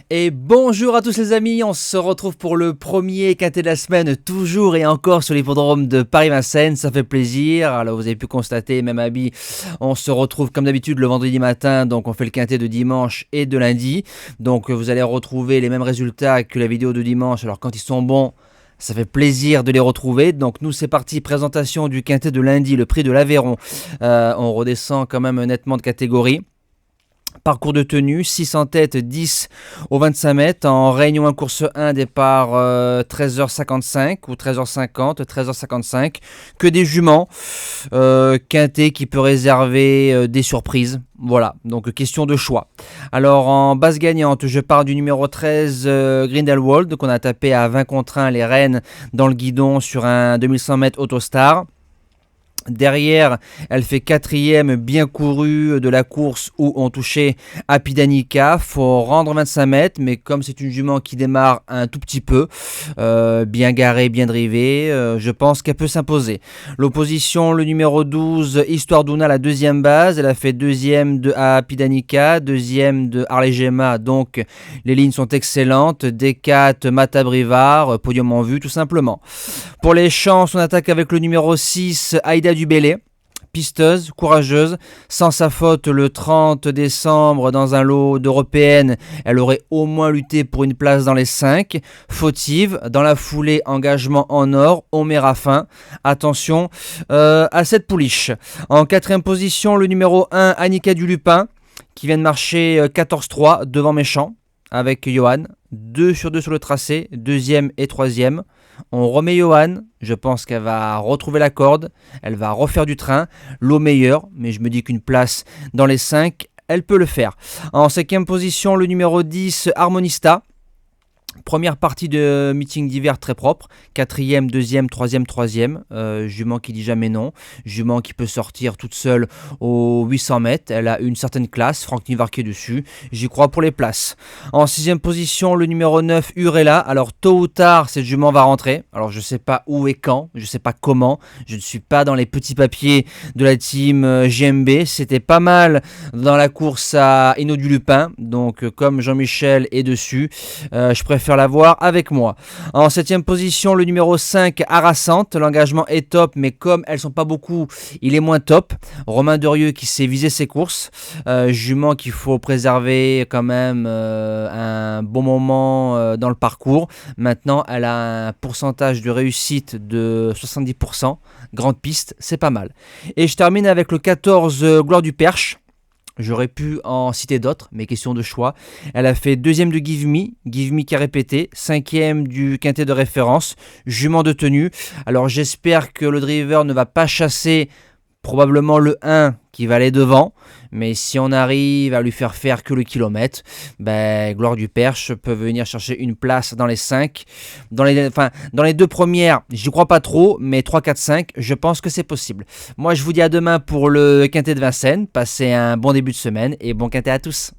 Et bonjour à tous les amis, on se retrouve pour le premier quintet de la semaine, toujours et encore sur l'hippodrome de Paris-Vincennes, ça fait plaisir. Alors vous avez pu constater, même Abby, on se retrouve comme d'habitude le vendredi matin, donc on fait le quintet de dimanche et de lundi. Donc vous allez retrouver les mêmes résultats que la vidéo de dimanche, alors quand ils sont bons, ça fait plaisir de les retrouver. Donc nous c'est parti, présentation du quintet de lundi, le prix de l'Aveyron. On redescend quand même nettement de catégorie. Parcours de tenue, 6 en tête, 10 au 25 mètres. En Réunion 1, course 1, départ 13h55 ou 13h50, 13h55. Que des juments. Quintet qui peut réserver des surprises. Voilà, donc question de choix. Alors en base gagnante, je pars du numéro 13, Grindelwald, qu'on a tapé à 20 contre 1 les rênes dans le guidon sur un 2100 mètres Autostar. Derrière, elle fait quatrième bien courue de la course où on touchait Apidanica. Faut rendre 25 mètres, mais comme c'est une jument qui démarre un tout petit peu, bien garée, bien drivée, je pense qu'elle peut s'imposer. L'opposition, le numéro 12, Histoire d'Una, la deuxième base. Elle a fait deuxième de Apidanica, deuxième de Harley Gemma, donc les lignes sont excellentes. D4, Mata Brivard, podium en vue tout simplement. Pour les chances, on attaque avec le numéro 6, Aïda Dubélé, pisteuse, courageuse, sans sa faute le 30 décembre dans un lot d'européennes, elle aurait au moins lutté pour une place dans les 5, fautive, dans la foulée engagement en or, on mettra fin, attention à cette pouliche. En quatrième position, le numéro 1, Annika Dulupin, qui vient de marcher 14-3 devant Méchant, avec Johan, 2 sur 2 sur le tracé, deuxième et troisième. On remet Johan, je pense qu'elle va retrouver la corde, elle va refaire du train, l'eau meilleure, mais je me dis qu'une place dans les 5, elle peut le faire. En cinquième position, le numéro 10, Harmonista. Première partie de meeting d'hiver très propre, quatrième, deuxième, troisième, jument qui dit jamais non, jument qui peut sortir toute seule aux 800 mètres, elle a une certaine classe, Franck Nivarquet dessus, j'y crois pour les places. En sixième position, le numéro 9, Urella, alors tôt ou tard, cette jument va rentrer, alors je sais pas où et quand, je sais pas comment, je ne suis pas dans les petits papiers de la team GMB, c'était pas mal dans la course à Eno du Lupin, donc comme Jean-Michel est dessus, je préfère la voir avec moi. En 7ème position, le numéro 5, Harassante. L'engagement est top, mais comme elles sont pas beaucoup, il est moins top. Romain Derieux qui sait viser ses courses. Jument qu'il faut préserver quand même un bon moment dans le parcours. Maintenant, elle a un pourcentage de réussite de 70%. Grande piste, c'est pas mal. Et je termine avec le 14, Gloire du Perche. J'aurais pu en citer d'autres, mais question de choix. Elle a fait deuxième de Give Me qui a répété, cinquième du quintet de référence, jument de tenue. Alors j'espère que le driver ne va pas chasser probablement le 1 qui va aller devant, mais si on arrive à lui faire que le kilomètre, Gloire du Perche peut venir chercher une place dans les 5. Dans les deux premières, j'y crois pas trop, mais 3, 4, 5, je pense que c'est possible. Moi, je vous dis à demain pour le quintet de Vincennes. Passez un bon début de semaine et bon quintet à tous.